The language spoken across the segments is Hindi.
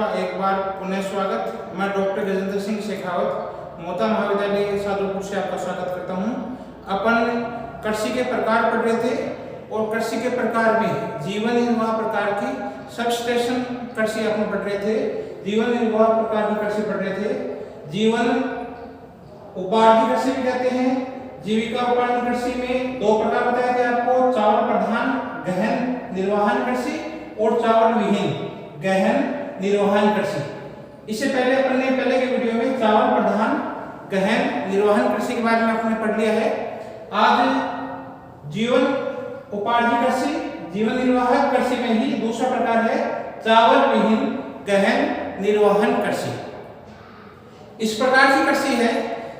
का एक बार पुनः स्वागत। मैं डॉक्टर गजेंद्र सिंह शेखावत मोता महाविद्यालय सादुलपुर से आपका स्वागत करता हूं। अपन कृषि के प्रकार पढ़ रहे थे और कृषि के प्रकार में जीवन निर्वाह प्रकार की सबस्टेशन कृषि अपन पढ़ रहे थे। जीवन निर्वाह प्रकार की कृषि पढ़ रहे थे। जीवन उपार्जन कृषि भी कहते हैं। जीविका उपार्जन कृषि में दो प्रकार बताए थे आपको, चावल प्रधान गहन निर्वहन कृषि और चावल विहीन गहन निर्वहन कृषि। इससे पहले अपन ने पहले के वीडियो में चावल प्रधान गहन निर्वहन कृषि के बारे में आपने पढ़ लिया है। आज जीवन उपार्जन कृषि जीवन निर्वाहक कृषि में ही दूसरा प्रकार है चावल विहीन गहन निर्वहन कृषि। इस प्रकार की कृषि है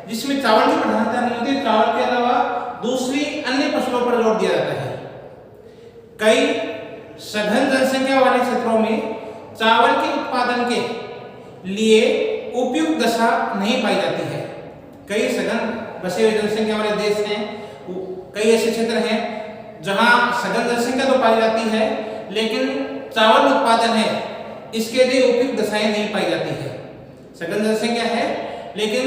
जिसमें चावल की प्रधानता नहीं होती, चावल के अलावा दूसरी अन्य फसलों पर जोर दिया जाता है। कई सघन जनसंख्या वाले क्षेत्रों में चावल के उत्पादन के लिए उपयुक्त दशा नहीं पाई जाती है। कई सघन बसे हुए जनसंख्या वाले देश हैं, कई ऐसे क्षेत्र हैं जहां सघन जनसंख्या तो पाई जाती है लेकिन चावल उत्पादन है इसके लिए उपयुक्त दशाएं नहीं पाई जाती है। सघन जनसंख्या है लेकिन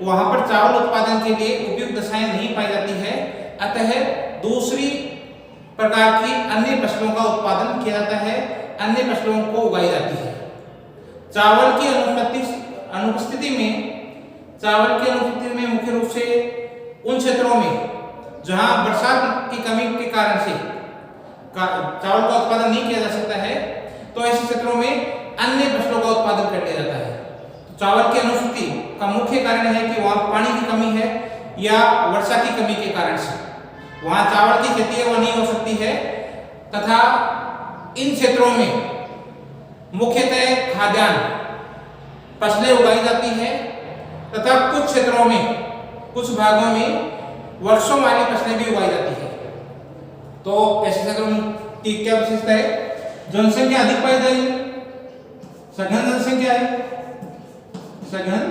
वहां पर चावल उत्पादन के लिए उपयुक्त दशाएं नहीं पाई जाती है, अतः दूसरी प्रकार की अन्य फसलों का उत्पादन किया जाता है, अन्य फसलों को उगाई जाती है। चावल की अनुपस्थिति में मुख्य रूप से उन क्षेत्रों में जहां बरसात की कमी के कारण से चावल का उत्पादन नहीं किया जा सकता है, तो ऐसे क्षेत्रों में अन्य फसलों का उत्पादन कर लिया जाता है। चावल की अनुपस्थिति का मुख्य कारण है कि वहां पानी की कमी है या वर्षा की कमी के कारण से वहां चावल की खेती है वो नहीं हो सकती है, तथा इन क्षेत्रों में मुख्यतः खाद्यान्न फसलें उगाई जाती है तथा कुछ क्षेत्रों में कुछ भागों में वर्षों वाली फसलें भी उगाई जाती है। तो ऐसे क्षेत्रों की क्या विशेषता है? जनसंख्या अधिक पाई जाएगी, सघन जनसंख्या है, सघन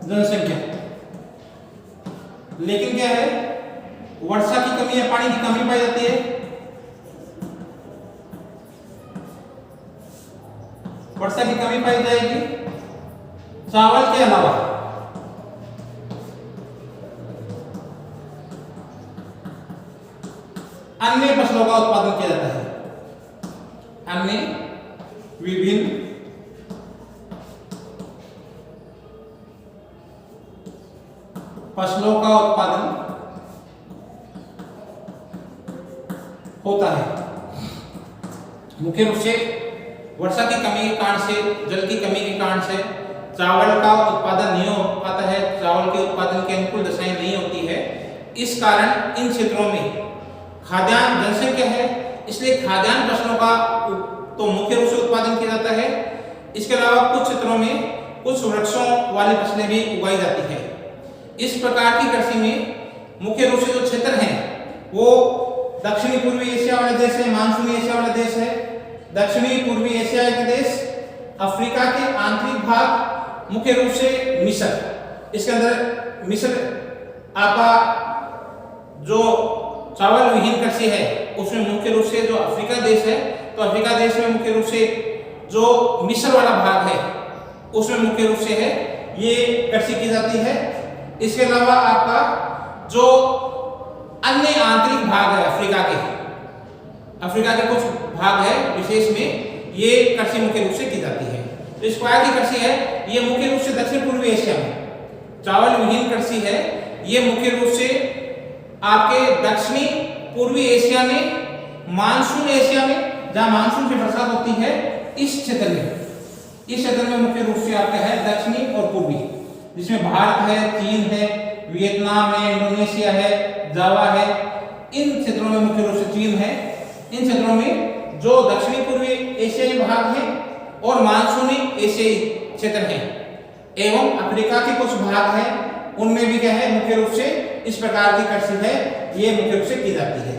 जनसंख्या, लेकिन क्या है वर्षा की कमी या पानी की कमी पाई जाती है। वर्षा की कमी पाई जाएगी। चावल के अलावा अन्य फसलों का उत्पादन किया जाता है। अन्य विभिन्न फसलों का उत्पादन होता है। मुख्य रूप से वर्षा की कमी के कारण से, जल की कमी के कारण से चावल का उत्पादन नहीं हो पाता है, चावल के उत्पादन के अनुकूल दशाएं नहीं होती है। इस कारण इन क्षेत्रों में खाद्यान्न जनसंख्या है, इसलिए खाद्यान्न फसलों का तो मुख्य रूप से उत्पादन किया जाता है। इसके अलावा कुछ क्षेत्रों में कुछ वृक्षों वाली फसलें भी उगाई जाती है। इस प्रकार की कृषि में मुख्य रूप से जो क्षेत्र हैं वो दक्षिणी पूर्वी एशिया वाले देश है, मानसूनी एशिया वाले देश है, दक्षिणी पूर्वी एशिया के देश, अफ्रीका के आंतरिक भाग, मुख्य रूप से मिस्र। इसके अंदर मिस्र आपका जो चावल विहीन कृषि है उसमें मुख्य रूप से जो अफ्रीका देश है, तो अफ्रीका देश में मुख्य रूप से जो मिस्र वाला भाग है उसमें मुख्य रूप से है ये कृषि की जाती है। इसके अलावा आपका जो अन्य आंतरिक भाग है अफ्रीका के कुछ भाग है विशेष में ये कृषि मुख्य रूप से की जाती है। तो इस प्रकार की कृषि है ये मुख्य रूप से दक्षिण पूर्वी एशिया में चावल विहीन कृषि है, ये मुख्य रूप से आपके दक्षिणी पूर्वी एशिया में, मानसून एशिया में जहां मानसून की बरसात होती है इस क्षेत्र में मुख्य रूप से आपका है दक्षिणी और पूर्वी, जिसमें भारत है, चीन है, वियतनाम है, इंडोनेशिया है, जावा है। इन क्षेत्रों में मुख्य रूप से चीन है। इन क्षेत्रों में जो दक्षिणी पूर्वी एशियाई भाग है और मानसूनी एशियाई क्षेत्र है एवं अफ्रीका के कुछ भाग हैं उनमें भी क्या है मुख्य रूप से इस प्रकार की कृषि है ये मुख्य रूप से की जाती है।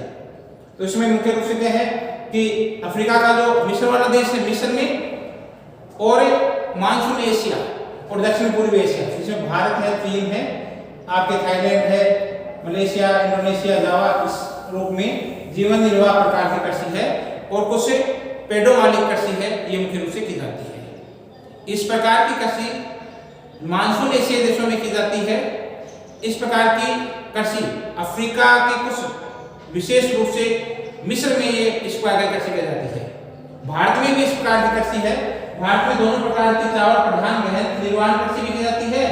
तो इसमें मुख्य रूप से क्या है कि अफ्रीका का जो मिस्र वाला देश है, मिस्र में और मानसून एशिया और दक्षिण पूर्वी एशिया, इसमें भारत है, चीन है, आपके थाईलैंड है, मलेशिया, इंडोनेशिया, जावा, इस रूप में जीवन निर्वाह प्रकार की कृषि है और कुछ पेड़ों वाली कृषि है ये मुख्य रूप से की जाती है। इस प्रकार की कृषि मानसून एशियाई देशों में की जाती है। इस प्रकार की कृषि अफ्रीका के कुछ विशेष रूप से मिस्र में ये इसको आगे कृषि की जाती है। भारत में भी इस प्रकार की कृषि है। भारत में दोनों प्रकार की चावल प्रधान गहन निर्वाहन कृषि भी की जाती है,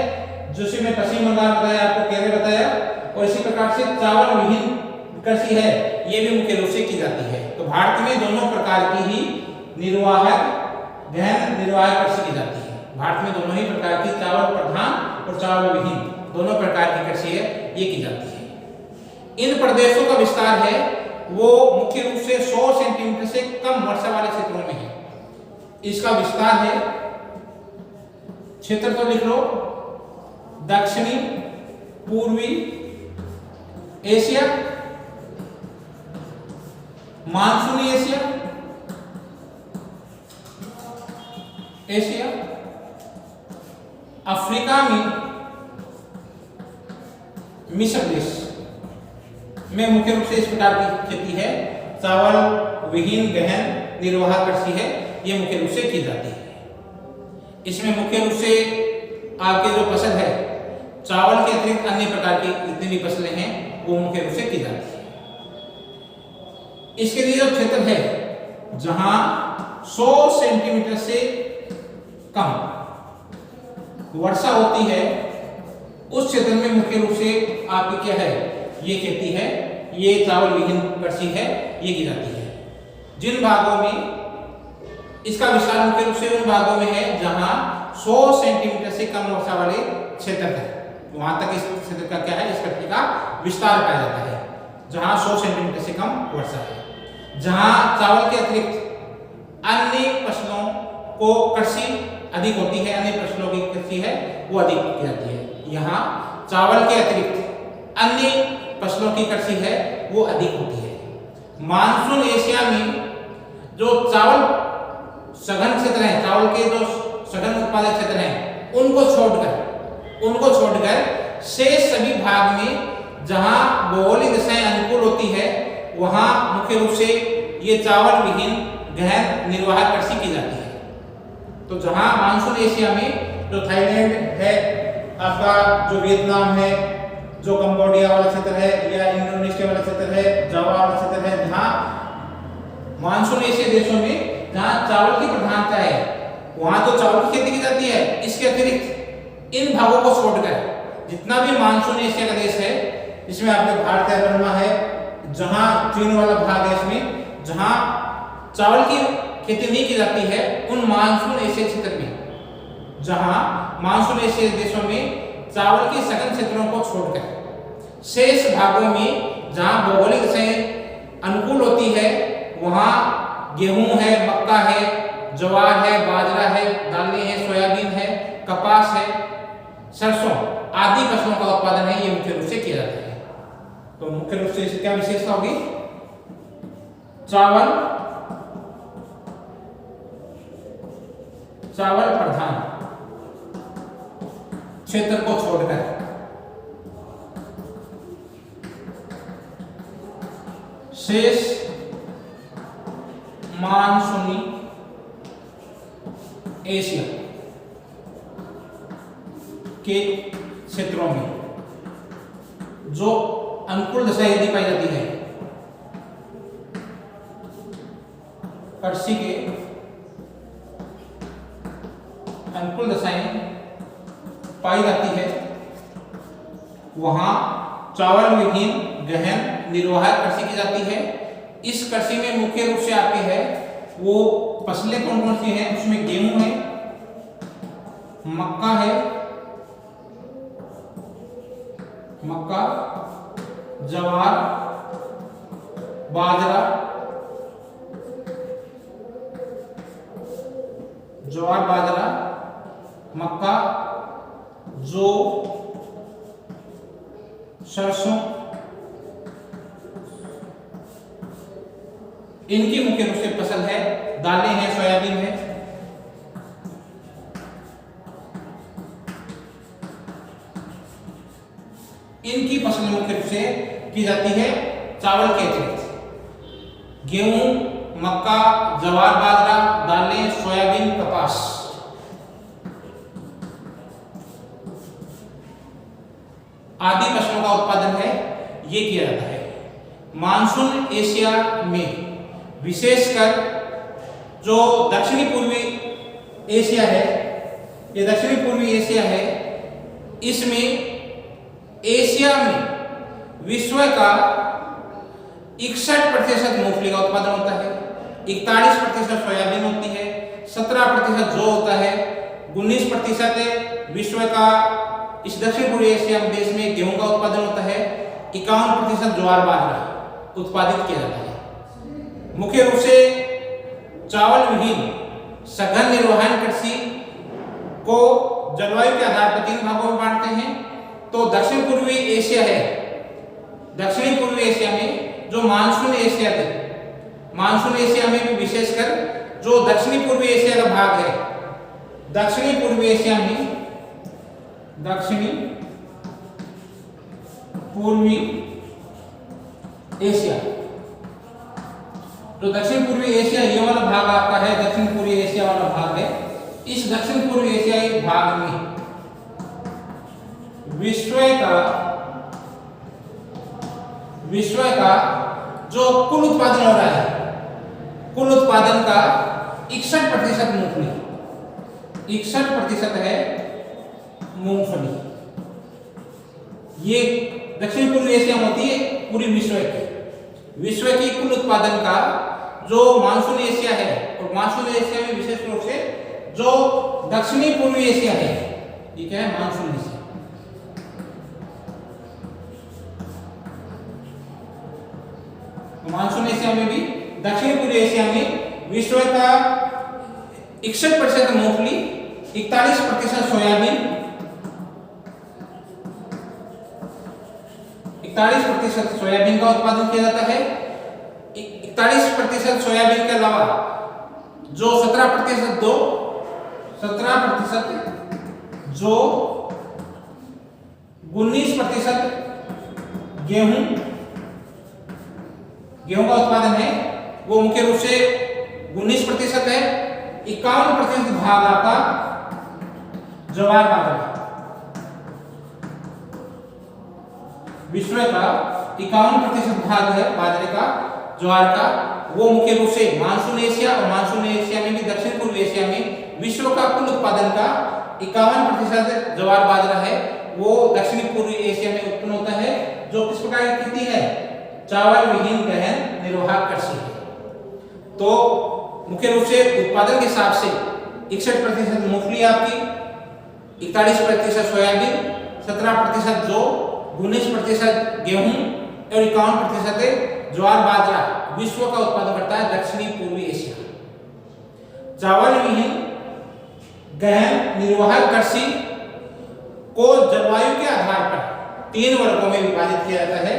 जिसे मैं पश्चिम बंगाल बताया, आपको केरल बताया, और इसी प्रकार से चावल विहीन कृषि है, ये भी मुख्य रूप से की जाती है। तो भारत में दोनों प्रकार की ही निर्वाहक गहन निर्वाहक कृषि की जाती है। भारत में दोनों ही प्रकार की चावल प्रधान और चावल विहीन दोनों प्रकार की कृषि है, ये की जाती है। इन प्रदेशों का विस्तार है वो मुख्य रूप से 100 सेंटीमीटर से कम वर्षा वाले क्षेत्रों में है। इसका विस्तार है, क्षेत्र तो लिख लो, दक्षिणी पूर्वी एशिया, मानसूनी एशिया, अफ्रीका में मिस्र देश में मुख्य रूप से इस प्रकार की खेती है। चावल विहीन गहन निर्वाह कृषि है, ये मुख्य रूप से की जाती है। इसमें मुख्य रूप से आपके जो फसल है, चावल के अतिरिक्त अन्य प्रकार की जितनी भी फसलें हैं वो मुख्य रूप से की जाती है। इसके लिए जो क्षेत्र है जहां 100 सेंटीमीटर से कम वर्षा होती है, उस क्षेत्र में मुख्य रूप से आपकी क्या है, ये खेती है, ये चावल विहीन कृषि है, ये की जाती है। जिन भागों में इसका विस्तार मुख्य रूप से उन भागों में है जहां 100 सेंटीमीटर से कम वर्षा वाले क्षेत्र है, वहां तक इस क्षेत्र का क्या है, इस कृषि का विस्तार पाया जाता है जहां 100 सेंटीमीटर से कम वर्षा है। जहां चावल के अतिरिक्त अन्य फसलों को कृषि अधिक होती है, अन्य फसलों की कृषि है वो अधिक की जाती है। यहाँ चावल के अतिरिक्त अन्य फसलों की कृषि है वो अधिक होती है। मानसून एशिया में जो चावल सघन क्षेत्र है, चावल के जो सघन उत्पादक क्षेत्र हैं, उनको छोड़कर शेष सभी भाग में जहां भौगोलिक दिशाएं अनुकूल होती है, वहां मुख्य रूप से ये चावल विहीन गहन निर्वाह कृषि की जाती है। तो जहां मानसून एशिया में जो थाईलैंड है, आपका जो वियतनाम है, जो कंबोडिया वाला क्षेत्र है, या इंडोनेशिया वाला क्षेत्र है, जावा वाला क्षेत्र है, जहां मानसून एशिया देशों में जहां चावल की प्रधानता है, वहां तो चावल की खेती की जाती है। इसके अतिरिक्त इन भागों को छोड़कर जितना भी मानसून एशिया का देश है, इसमें आपके भारत है, बर्मा है, जहां चीन वाला भाग है, इसमें जहां चावल की खेती नहीं की जाती है, उन मानसून एशिया क्षेत्र में जहां मानसून एशिया देशों में चावल के सघन क्षेत्रों को छोड़कर शेष भागों में जहां भौगोलिक दिशाएं अनुकूल होती है, वहां गेहूं है, मक्का है, ज्वार है, बाजरा है, दालें हैं, सोयाबीन है, कपास है, सरसों आदि फसलों का उत्पादन है, ये मुख्य रूप से किया जाता है। तो मुख्य रूप से क्या विशेषता होगी, चावल प्रधान क्षेत्र को छोड़कर शेष मानसूनी एशिया के क्षेत्रों में जो अनुकूल दशा यदि पाई जाती है, कृषि के अनुकूल दशाएं पाई जाती है, वहां चावल विहीन गहन निर्वाह कृषि की जाती है। इस कृषि में मुख्य रूप से आपके है वो फसलें कौन कौन सी हैं, उसमें गेहूं है, मक्का है, ज्वार, बाजरा, मक्का, जौ, सरसों, इनकी मुख्य रूप से फसल है। दालें हैं, सोयाबीन है। इनकी फसल मुख्य रूप से की जाती है चावल के अतिरिक्त गेहूं, मक्का, ज्वार, बाजरा, दालें, सोयाबीन, कपास, आदि फसलों का उत्पादन है ये किया जाता है। मानसून एशिया में विशेषकर जो दक्षिणी पूर्वी एशिया है, ये दक्षिणी पूर्वी एशिया है, इसमें एशिया में विश्व का 61% मूंगफली का उत्पादन होता है, 41% सोयाबीन होती है, 17% जौ होता है, 19% विश्व का इस दक्षिण पूर्वी एशिया देश में गेहूं का उत्पादन होता है, 51% ज्वार बाजरा उत्पादित किया जाता है। मुख्य रूप से चावल विहीन सघन निर्वहन कृषि को जलवायु के आधार पर 3 भागों में बांटते हैं। तो दक्षिण पूर्वी एशिया है, दक्षिणी पूर्वी एशिया में जो मानसून एशिया है, मानसून एशिया में भी विशेषकर जो दक्षिणी पूर्वी एशिया का भाग है, दक्षिणी पूर्वी एशिया में, दक्षिणी पूर्वी एशिया, जो दक्षिण पूर्वी एशिया ये वाला भाग आपका है, दक्षिण पूर्वी एशिया वाला भाग है, इस दक्षिण पूर्वी एशियाई भाग में विश्व का जो कुल उत्पादन हो रहा है, कुल उत्पादन का 61% मूंगफली, 61% है मूंगफली। ये दक्षिण पूर्वी एशिया में होती है पूरी विश्व की कुल उत्पादन का जो मानसून एशिया है, और मानसून एशिया में विशेष रूप से जो दक्षिणी पूर्वी एशिया है, ये क्या है, मानसून एशिया। मानसून एशिया में भी दक्षिण पूर्वी एशिया में विश्व का 61% मूंगफली, 41% सोयाबीन, 41% सोयाबीन का उत्पादन किया जाता है। 41% सोयाबीन के अलावा जो 17% जो 19% गेहूं का उत्पादन है, वो मुख्य रूप से 19% है। 51% भाग आपका ज्वार बाजरा, विश्व का 51% भाग है बाजरे का, ज्वार का, वो मुख्य रूप से मानसून एशिया, और मानसून एशिया में भी दक्षिण पूर्व एशिया में विश्व का कुल उत्पादन का 51% ज्वार बाजरा है, वो दक्षिणी पूर्वी एशिया में उत्पन्न होता है, जो किस प्रकार की खेती है, चावल विहीन गहन निर्वाह कृषि है। तो मुख्य रूप से उत्पादन के हिसाब से 61% मूंगफली आपकी, 41% सोयाबीन, 17% जौ, 19% गेहूं और 51% ज्वार बाजरा विश्व का उत्पादन करता है दक्षिणी पूर्वी एशिया। चावल विहीन गहन निर्वाह कृषि को जलवायु के आधार पर 3 वर्गों में विभाजित किया जाता है।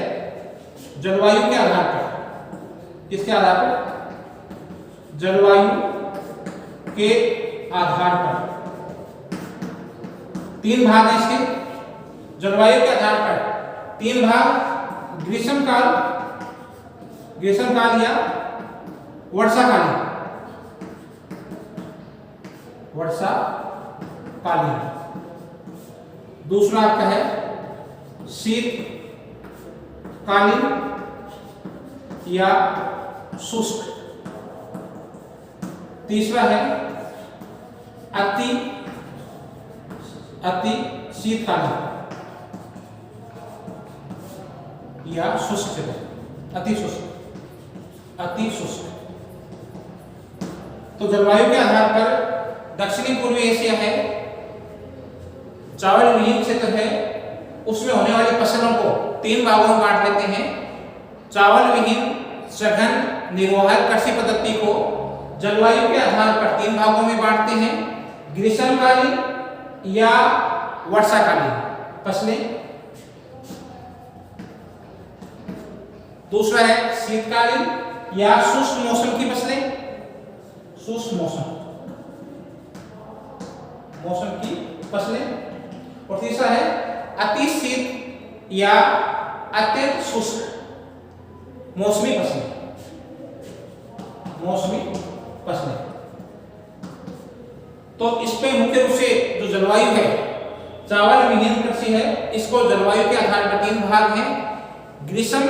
जलवायु के आधार पर, किसके आधार पर, जलवायु के आधार पर 3 भाग हैं इसके। जलवायु के आधार पर 3 भाग, ग्रीष्मकाल या वर्षाकालीन, दूसरा आपका है शीतकालीन या शुष्क, तीसरा है अति शीतकालीन या शुष्क, अति शुष्क। तो जलवायु के आधार पर दक्षिणी पूर्वी एशिया है, चावल विहीन क्षेत्र है, उसमें होने वाली फसलों को 3 भागों में बांट लेते हैं। चावल विहीन सघन निर्वाह कृषि पद्धति को जलवायु के आधार पर 3 भागों में बांटते हैं, ग्रीष्मकालीन या वर्षाकालीन फसलें, दूसरा है शीतकालीन या शुष्क मौसम की फसलें, शुष्क मौसम की फसलें, और तीसरा है अति शीत या अत्यंत शुष्क मौसमी फसलें। तो इस पे मुख्य रूप से जो जलवायु है, चावल विहीन कृषि है, इसको जलवायु के आधार पर 3 भाग हैं। ग्रीष्म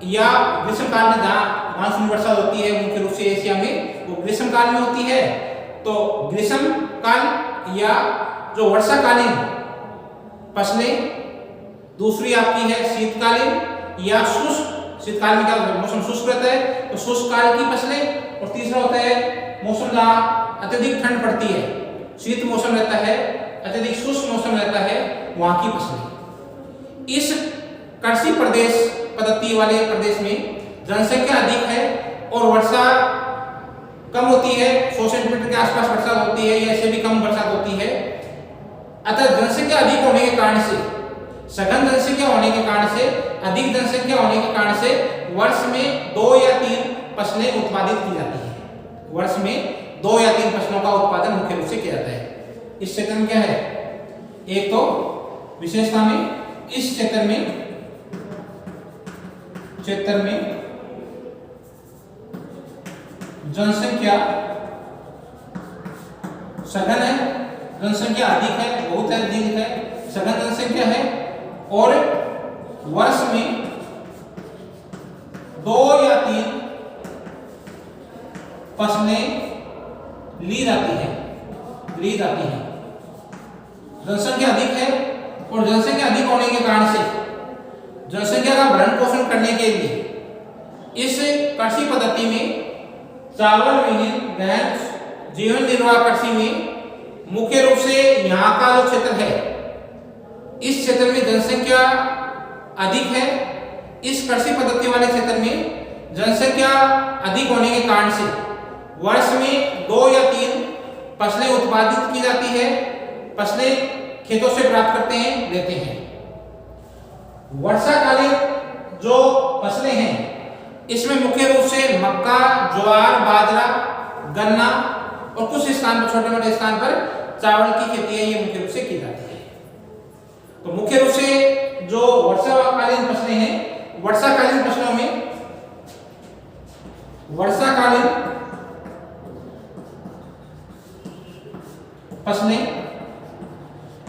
या ग्रीष्म काल में जहाँ मानसून वर्षा होती है मुख्य रूप से एशिया में, वो ग्रीष्म काल में होती है। तो ग्रीष्म काल या जो वर्षाकालीन फसलें, दूसरी आपकी है शीतकालीन या शुष्क, शीतकाल में क्या मौसम शुष्क रहता है तो शुष्क काल की फसलें, और तीसरा होता है मौसम जहाँ अत्यधिक ठंड पड़ती है, शीत मौसम रहता है, अत्यधिक शुष्क मौसम रहता है, वहां की फसलें। इस कृषि प्रदेश पद्धति वाले प्रदेश में जनसंख्या अधिक है और वर्षा कम होती है, 100 सेंटीमीटर के आसपास वर्षा होती है या इससे भी कम बरसात होती है। अतः जनसंख्या अधिक होने के कारण से, सघन जनसंख्या होने के कारण से, अधिक जनसंख्या होने के कारण से वर्ष में 2 या 3 फसलें उत्पादित की जाती है। वर्ष में 2 या 3 फसलों का उत्पादन मुख्य रूप से किया जाता है। इस क्षेत्र में क्या है, एक तो विशेषता में इस क्षेत्र में जनसंख्या सघन है, जनसंख्या अधिक है, बहुत अधिक है, सघन जनसंख्या है और वर्ष में 2 या 3 फसलें ली जाती है। जनसंख्या अधिक है और जनसंख्या अधिक होने के कारण से जनसंख्या का भरण पोषण करने के लिए इस कृषि पद्धति में चावल विहीन गहन जीवन निर्वाह कृषि में मुख्य रूप से यहाँ का जो क्षेत्र है, इस क्षेत्र में जनसंख्या अधिक है। इस कृषि पद्धति वाले क्षेत्र में जनसंख्या अधिक होने के कारण से वर्ष में 2 या 3 फसलें उत्पादित की जाती है, फसलें खेतों से प्राप्त करते हैं, लेते हैं। वर्षाकालीन जो फसलें हैं इसमें मुख्य रूप से मक्का, ज्वार, बाजरा, गन्ना और कुछ स्थान पर, छोटे मोटे स्थान पर चावल की खेती है, ये मुख्य रूप से की जाती है। तो मुख्य रूप से जो वर्षाकालीन फसलें हैं, वर्षाकालीन फसलों में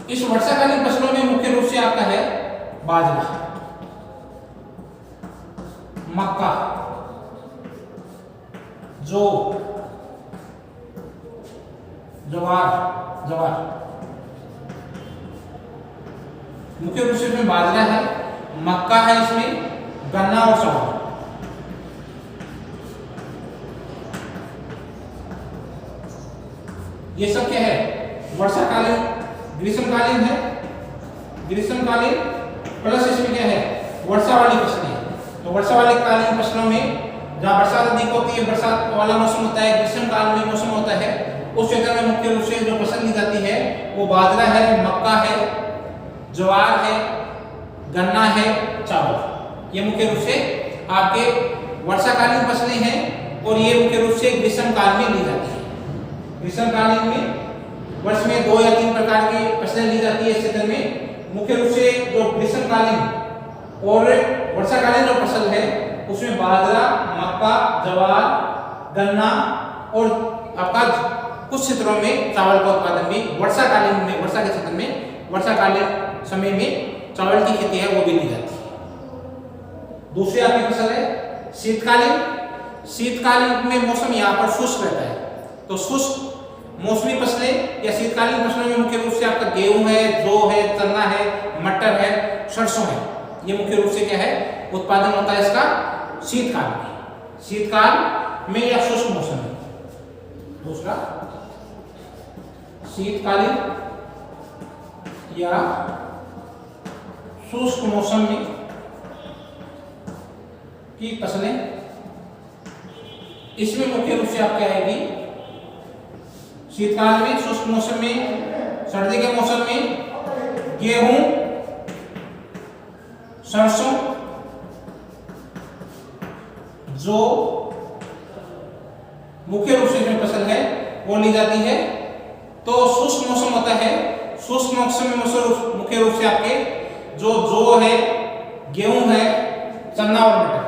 इस वर्षाकालीन फसलों में मुख्य रूप से आपका है बाजरा, मक्का, ज्वार मुख्य रूप से इसमें बाजरा है, मक्का है, इसमें गन्ना और चावल। ये सब क्या है, वर्षाकालीन, ग्रीष्मकालीन है, ग्रीष्मकालीन प्लस इसमें क्या है वर्षा वाली फसलें। तो वर्षा वाली कालीन फसलों में जहाँ बरसात अधिक होती है, बरसात वाला मौसम होता है, ग्रीष्म काल में मौसम होता है, उस क्षेत्र में मुख्य रूप से जो फसल ली जाती है वो बाजरा है, मक्का है, ज्वार है, गन्ना है, चावल। ये मुख्य रूप से आपके वर्षाकालीन फसलें हैं और ये मुख्य रूप से ग्रीष्म काल में ली जाती है। ग्रीष्मकालीन में वर्ष में 2 या 3 प्रकार की फसलें ली जाती है इस क्षेत्र में। मुख्य रूप से जो ग्रीष्मकालीन और वर्षाकालीन जो फसल है उसमें बाजरा, मक्का, ज्वार, गन्ना और आपका कुछ क्षेत्रों में चावल का उत्पादन भी वर्षाकालीन में, वर्षा के क्षेत्र में, वर्षाकालीन समय में चावल की खेती है वो भी ली जाती है। दूसरी आपकी फसल है शीतकालीन। शीतकालीन में मौसम यहाँ पर शुष्क रहता है, तो शुष्क मौसमी फसलें या शीतकालीन फसलों में मुख्य रूप से आपका गेहूं है, जौ है, चना है, मटर है, सरसों है। ये मुख्य रूप से क्या है उत्पादन होता है इसका शीतकाल में, शीतकाल में या शुष्क मौसम में। दूसरा शीतकालीन या शुष्क मौसम में की फसलें, इसमें मुख्य रूप से आप क्या आएगी शीतकाल में, शुष्क मौसम में, सर्दी के मौसम में गेहूं, सरसों, जो मुख्य रूप से जो फसल है वो ली जाती है। तो शुष्क मौसम होता है, शुष्क मौसम में मुख्य रूप से आपके जो जौ है, गेहूं है, चना और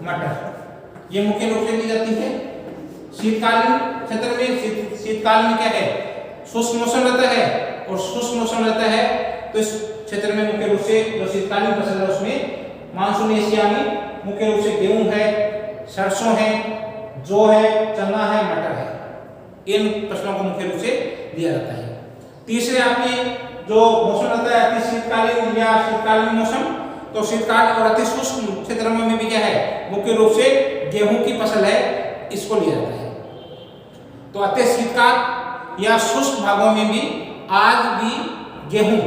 मटर, ये मुख्य रूप से ली जाती है। शीतकालीन क्षेत्र में, शीतकाल में क्या है शुष्क मौसम रहता है और शुष्क मौसम रहता है, तो इस क्षेत्र में मुख्य रूप से जो शीतकालीन फसल है उसमें मानसून एशिया में मुख्य रूप से गेहूं है, सरसों है, जौ है, चना है, मटर है, इन फसलों को मुख्य रूप से लिया जाता है। तीसरे आपके जो मौसम रहता है अति शीतकालीन या शीतकालीन मौसम, तो शीतकाल और अति शुष्क क्षेत्रों में भी क्या है, मुख्य रूप से गेहूं की फसल है, इसको लिया जाता है। तो अति शीतकाल या शुष्क भागों में भी आज भी गेहूं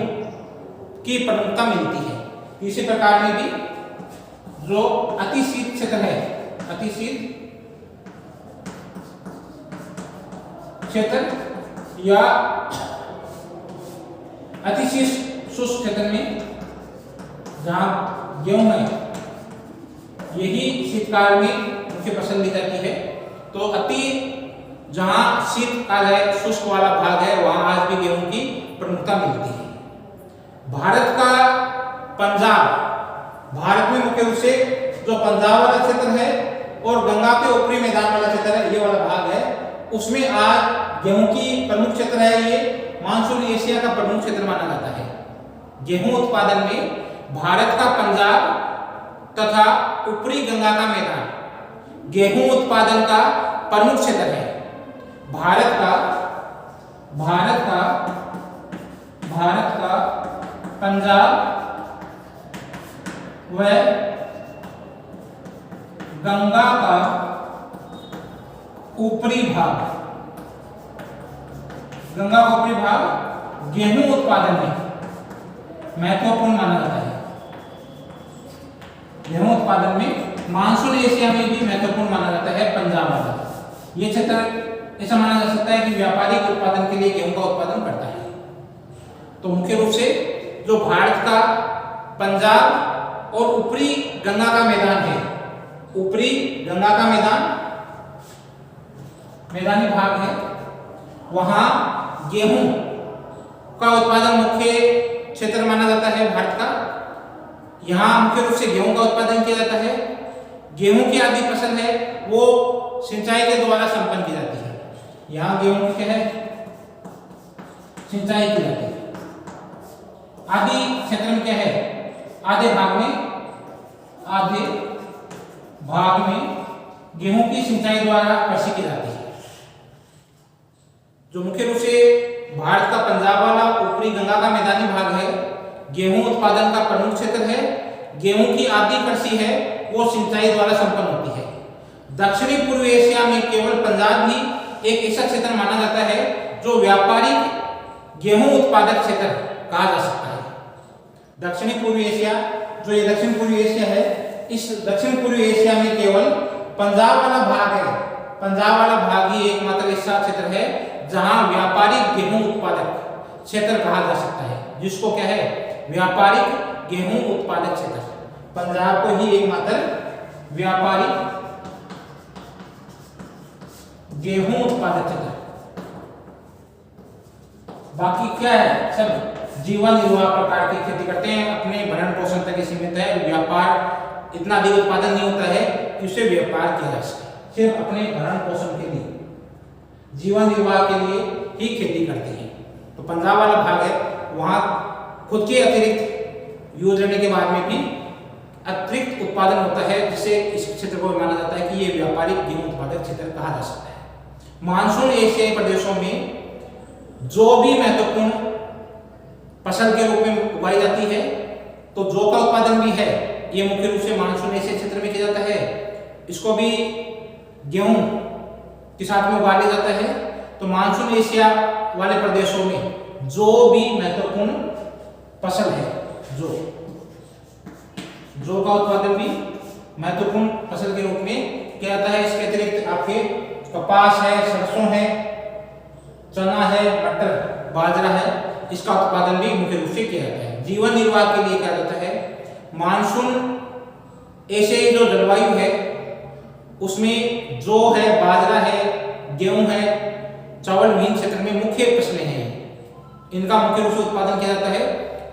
की प्रमुखता मिलती है। इसी प्रकार में भी जो अति शीत क्षेत्र है, अति शीत क्षेत्र या अति शुष्क क्षेत्र में जहां गेहूं है, यही शीतकाल में मुख्य फसल ली जाती है। तो अति जहां शीतकाल है, शुष्क वाला भाग है, वहां आज भी गेहूं की प्रमुखता मिलती है। भारत का पंजाब, भारत में मुख्य रूप से जो पंजाब वाला क्षेत्र है और गंगा के ऊपरी मैदान वाला क्षेत्र है, ये वाला भाग है, उसमें आज गेहूं की प्रमुख क्षेत्र है। ये मानसून एशिया का प्रमुख क्षेत्र माना जाता है। गेहूं उत्पादन में भारत का पंजाब तथा ऊपरी गंगा का मैदान गेहूं उत्पादन का प्रमुख क्षेत्र है। भारत का पंजाब व गंगा का ऊपरी भाग, गंगा का ऊपरी भाग गेहूं उत्पादन में महत्वपूर्ण माना जाता है। गेहूं उत्पादन में मानसून एशिया में भी महत्वपूर्ण माना जाता है पंजाब वाला। ये क्षेत्र ऐसा माना जा सकता है कि व्यापारिक उत्पादन के लिए गेहूं का उत्पादन करता है। तो मुख्य रूप से जो भारत का पंजाब और ऊपरी गंगा का मैदान है, ऊपरी गंगा का मैदानी भाग है, वहां गेहूं का उत्पादन मुख्य क्षेत्र माना जाता है भारत का। यहाँ मुख्य रूप से गेहूं का उत्पादन किया जाता है। गेहूं की आदि फसल है वो सिंचाई के द्वारा संपन्न की जाती है। यहाँ गेहूं की क्या है, सिंचाई की जाती है। आदि क्षेत्र में क्या है, आधे भाग में गेहूं की सिंचाई द्वारा कृषि की जाती है। जो मुख्य रूप से भारत का पंजाब वाला ऊपरी गंगा का मैदानी भाग है, गेहूं उत्पादन का प्रमुख क्षेत्र है। गेहूं की आदि कृषि है वो सिंचाई द्वारा संपन्न होती है। दक्षिणी पूर्व एशिया में केवल पंजाब ही एक ऐसा क्षेत्र माना जाता है जो व्यापारिक गेहूं उत्पादक क्षेत्र कहा जा सकता है। दक्षिणी पूर्व एशिया, जो ये दक्षिण पूर्व एशिया है, इस दक्षिण पूर्व एशिया में केवल पंजाब वाला भाग है, पंजाब वाला भाग ही एकमात्र ऐसा क्षेत्र है जहां व्यापारिक गेहूं उत्पादक क्षेत्र कहा जा सकता है, जिसको क्या है, व्यापारिक गेहूं उत्पादक क्षेत्र। पंजाब को ही एकमात्र व्यापारिक गेहूं उत्पादक क्षेत्र। बाकी क्या है, सब जीवन निर्वाह प्रकार की खेती करते हैं, अपने भरण पोषण तक सीमित है। व्यापार इतना अधिक उत्पादन नहीं होता है कि उससे व्यापार किया जा सके, सिर्फ अपने भरण पोषण के लिए, जीवन निर्वाह के लिए ही खेती करते हैं। तो पंजाब वाला भाग है, वहां खुद के अतिरिक्त यूज रहने के बाद में भी अतिरिक्त उत्पादन होता है, जिससे इस क्षेत्र को माना जाता है कि ये व्यापारिक गेहूं उत्पादक क्षेत्र कहा जा सकता है। मानसून एशियाई प्रदेशों में जो भी महत्वपूर्ण फसल के रूप में उगाई जाती है, तो जौ का उत्पादन भी है, ये मुख्य रूप से मानसून एशियाई क्षेत्र में किया जाता है। इसको भी गेहूं के साथ में उगा लिया जाता है। तो मानसून एशिया वाले प्रदेशों में जो भी महत्वपूर्ण फसल है, जौ का उत्पादन भी महत्वपूर्ण फसल के रूप में किया जाता है। इसके अतिरिक्त आपके कपास है, सरसों है, चना है, मटर, बाजरा है, इसका उत्पादन भी मुख्य रूप से किया जाता है। जीवन निर्वाह के लिए किया जाता है। मानसून एशियाई जो जलवायु है उसमें जौ है, बाजरा है, गेहूं है, चावल विहीन क्षेत्र में मुख्य फसलें हैं। इनका मुख्य रूप से उत्पादन किया जाता है,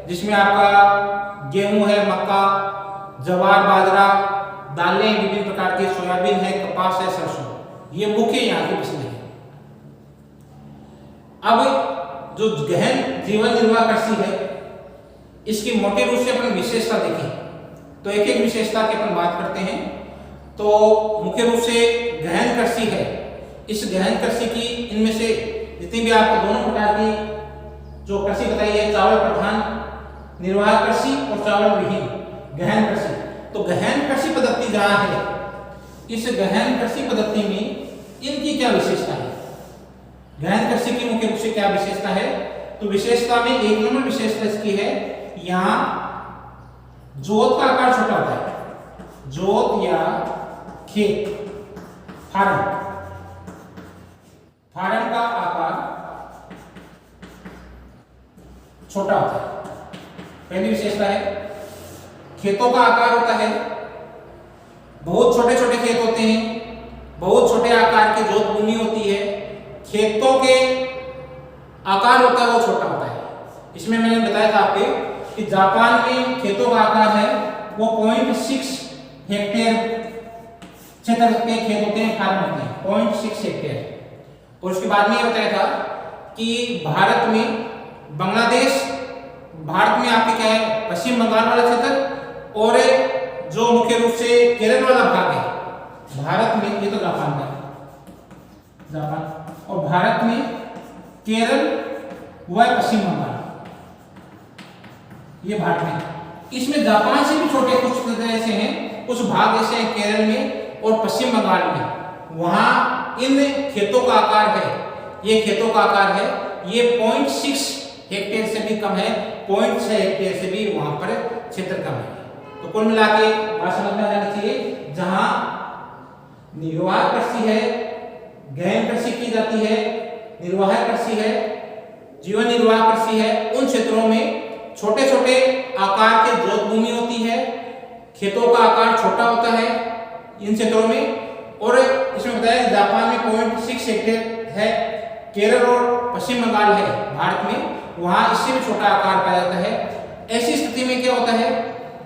जिसमें आपका गेहूं है, मक्का, जवार, बाजरा, दालें विभिन्न प्रकार की, सोयाबीन है, कपास है, सरसों, ये मुख्य यहाँ की फसलें हैं। अब जो गहन जीवन निर्वाह कृषि है इसकी मोटे रूप से अपन विशेषता देखें तो एक एक विशेषता की अपन बात करते हैं। तो मुख्य रूप से गहन कृषि है। इस गहन कृषि की इनमें से जितनी भी आपको दोनों प्रकार की जो कृषि बताई है, चावल प्रधान निर्वाह कृषि और चावल विहीन गहन कृषि। तो गहन कृषि पद्धति जहां है, इस गहन कृषि पद्धति में इनकी क्या विशेषता है, गहन कृषि की मुख्य रूप से क्या विशेषता है? तो विशेषता में एक नंबर विशेषता इसकी है, यहां जोत का आकार छोटा होता है। जोत या खेत फार्म का आकार छोटा होता है। पहली विशेषता है खेतों का आकार होता है, बहुत छोटे छोटे खेत होते हैं, बहुत छोटे आकार की जोत भूमि होती है, खेतों के आकार होता है वो छोटा होता है। इसमें मैंने बताया था आपको कि जापान में खेतों का आकार है वो 0.6 हेक्टेयर क्षेत्र के खेत होते हैं, फार्म होते हैं 0.6 हेक्टेयर। और उसके बाद में ये बताया था कि भारत में आपके क्या है, पश्चिम बंगाल वाला क्षेत्र और जो मुख्य रूप से केरल वाला भाग है भारत में, ये तो जापान का जापान, और भारत में केरल व पश्चिम बंगाल, ये भारत में। इसमें जापान से भी छोटे कुछ ऐसे हैं, कुछ भाग ऐसे हैं केरल में और पश्चिम बंगाल में, वहां इन खेतों का आकार है, ये खेतों का आकार है ये 0.6 हेक्टेयर से भी कम है, 0.6 हेक्टेयर से भी वहां पर क्षेत्र कम है। तो कुल मिला के बात समझ में आना चाहिए, जहां निर्वाह कृषि है, गहन कृषि की जाती है, निर्वाह कृषि है, जीवन निर्वाह कृषि है, उन क्षेत्रों में छोटे छोटे आकार के जोत भूमि होती है, खेतों का आकार छोटा होता है इन क्षेत्रों में। और इसमें बताया जापान में 0.6 हेक्टेयर है, केरल और पश्चिम बंगाल है भारत में, वहां इससे भी छोटा आकार पाया जाता है। ऐसी स्थिति में क्या होता है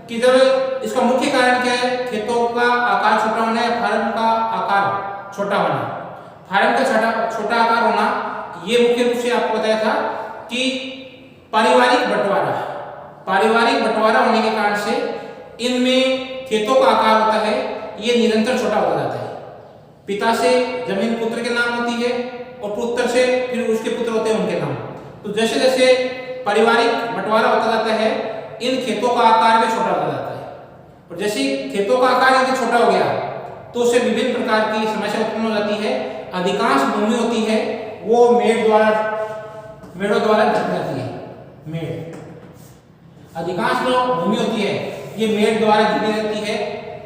कि जब इसका मुख्य कारण क्या है, खेतों का आकार छोटा होना है, फार्म का आकार छोटा होना। फार्म का छोटा आकार होना ये मुख्य रूप से आपको बताया था कि पारिवारिक बंटवारा होने के कारण से इनमें खेतों का आकार होता है ये निरंतर छोटा होता जाता है। पिता से जमीन पुत्र के नाम होती है और पुत्र से फिर उसके पुत्र होते हैं उनके नाम। तो जैसे जैसे पारिवारिक बंटवारा होता जाता है इन खेतों का आकार भी छोटा होता जाता है, और जैसे खेतों का आकार यदि छोटा हो गया तो उससे विभिन्न प्रकार की समस्या उत्पन्न हो जाती है। अधिकांश भूमि होती है वो मेड़ों द्वारा ढक जाती है। अधिकांश जो भूमि होती है ये मेड़ द्वारा घिरी रहती है,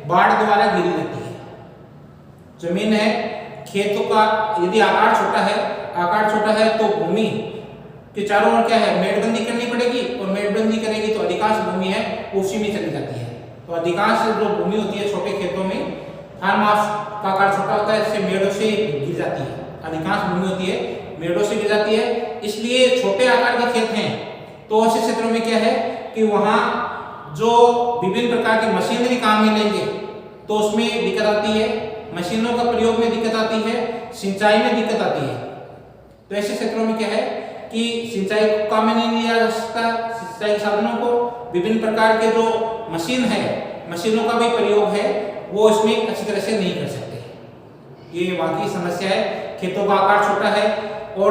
बाढ़ द्वारा घिरी रहती है। जमीन है, खेतों का यदि आकार छोटा है तो भूमि के चारों ओर क्या है, मेड़बंदी करनी पड़ेगी, और मेड़बंदी करेगी तो अधिकांश भूमि है उसी में चली जाती है। तो अधिकांश जो भूमि होती है छोटे खेतों में फार्म हाउस का आकार छोटा होता है, इससे मेड़ों से गिर जाती है। अधिकांश भूमि होती है मेड़ों से गिर जाती है, इसलिए छोटे आकार के खेत हैं तो ऐसे क्षेत्रों में क्या है कि वहां जो विभिन्न प्रकार की मशीनरी काम में लेंगे तो उसमें दिक्कत आती है, मशीनों का प्रयोग में दिक्कत आती है, सिंचाई में दिक्कत आती है। तो ऐसे क्षेत्रों में क्या है कि सिंचाई को काम में नहीं लिया जा सकता, सिंचाई साधनों को, विभिन्न प्रकार के जो मशीन है, मशीनों का भी प्रयोग है वो इसमें अच्छी तरह से नहीं कर सकते। ये वाकई समस्या है। खेतों का आकार छोटा है और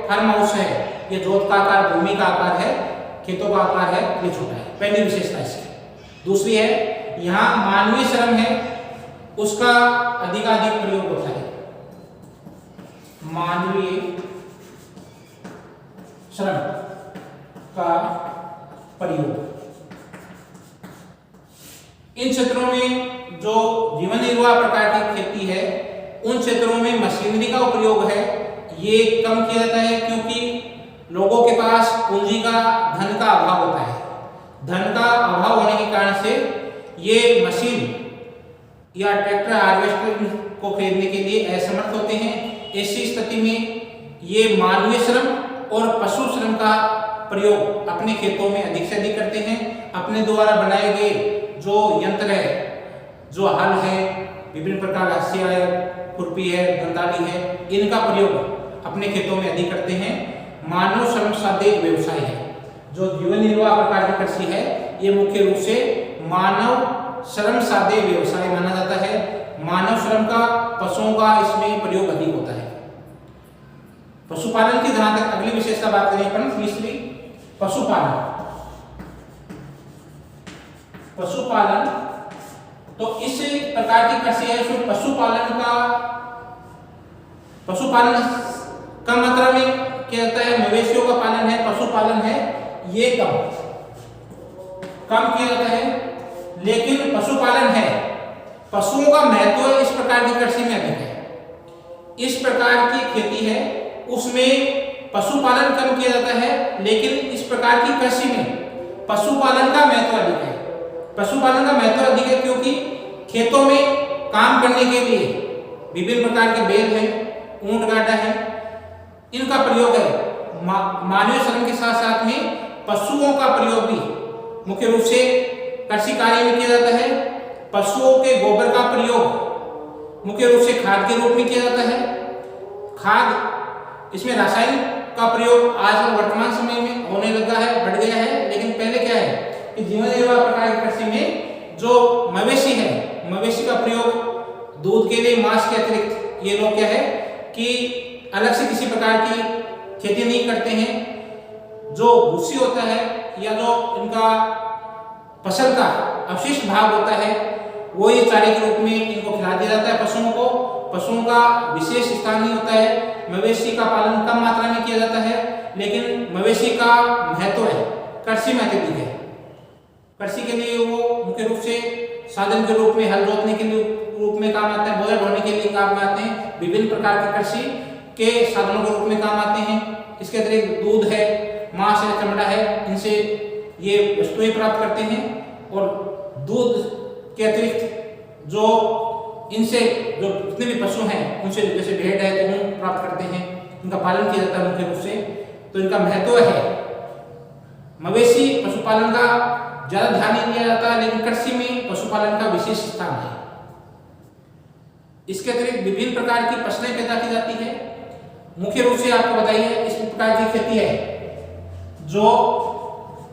फार्म हाउस है, ये जोत का आकार, भूमि का आकार है, खेतों का आकार है ये छोटा है। पहली विशेषता इसकी। दूसरी है यहाँ मानवीय श्रम है उसका अधिकाधिक प्रयोग होता है। मानवीय श्रम का प्रयोग इन क्षेत्रों में जो जीवन निर्वाह प्रकार की खेती है उन क्षेत्रों में मशीनरी का उपयोग है ये कम किया जाता है, क्योंकि लोगों के पास पूंजी का, धन का अभाव होता है। धन का अभाव होने के कारण से ये मशीन या ट्रैक्टर, हार्वेस्टर को खरीदने के लिए असमर्थ होते हैं। ऐसी स्थिति में ये मानवीय श्रम और पशु श्रम का प्रयोग अपने खेतों में अधिक से अधिक करते हैं। अपने द्वारा बनाए गए जो यंत्र है, जो हल है, विभिन्न प्रकार का हसिया है, खुरपी है, दंताली है, इनका प्रयोग अपने खेतों में अधिक करते हैं। मानव श्रम साध्य व्यवसाय है। जो जीवन निर्वाह प्रकार की कृषि है ये मुख्य रूप से मानव श्रम साध्य व्यवसाय माना जाता है। मानव श्रम का, पशुओं का इसमें प्रयोग अधिक होता है। पशुपालन की जहां तक अगली विशेषता बात करें अपन, तीसरी पशुपालन। पशुपालन तो इस प्रकार की कृषि है उसमें पशुपालन कम मात्रा में किया जाता है। मवेशियों का पालन है, पशुपालन है, ये कम किया जाता है। लेकिन पशुपालन है, पशुओं का महत्व इस प्रकार की कृषि में अधिक है। इस प्रकार की खेती है उसमें पशुपालन कम किया जाता है, लेकिन इस प्रकार की कृषि में पशुपालन का महत्व अधिक है। पशुपालन का महत्व अधिक है क्योंकि खेतों में काम करने के लिए विभिन्न प्रकार के बैल हैं, ऊंट गाड़ा है, इनका प्रयोग है। मानवीय श्रम के साथ साथ में पशुओं का प्रयोग भी मुख्य रूप से कृषि कार्य में किया जाता है। पशुओं के गोबर का प्रयोग मुख्य रूप से खाद के रूप में किया जाता है। खाद, इसमें रासायनिक का प्रयोग आज वर्तमान समय में होने लगा है, बढ़ गया है। लेकिन पहले क्या है कि जीवन निर्वाह प्रकार की कृषि में जो मवेशी है, मवेशी का प्रयोग दूध के लिए, मांस के अतिरिक्त ये लोग क्या है कि अलग से किसी प्रकार की खेती नहीं करते हैं। जो भूसी होता है या जो इनका फसल का अवशिष्ट भाग होता है वो ये चारे के रूप में इनको खिला दिया जाता है पशुओं को। पशुओं का विशेष स्थान नहीं होता है। मवेशी का पालन कम मात्रा में किया जाता है, लेकिन मवेशी का महत्व है, कृषि में अत्यधिक है। कृषि के लिए वो मुख्य रूप से साधन के रूप में, हल जोतने के लिए रूप में काम आते हैं, बोझा ढोने के लिए काम आते हैं, विभिन्न प्रकार के कृषि के साधनों के रूप में काम आते हैं। इसके अतिरिक्त दूध है, मांस है, चमड़ा है, इनसे ये वस्तुएं प्राप्त करते हैं। और दूध के अतिरिक्त जो इनसे जो जितने भी पशु हैं उनसे जैसे भेड़ है तो ऊन प्राप्त करते हैं, इनका पालन किया जाता है मुख्य रूप से, तो इनका महत्व है। मवेशी पशुपालन का ज्यादा ध्यान नहीं दिया जाता, लेकिन कृषि में पशुपालन का विशेष स्थान है। इसके अतिरिक्त विभिन्न प्रकार की फसलें पैदा की जाती है। मुख्य रूप से आपको बताइए इस प्रकार की खेती है जो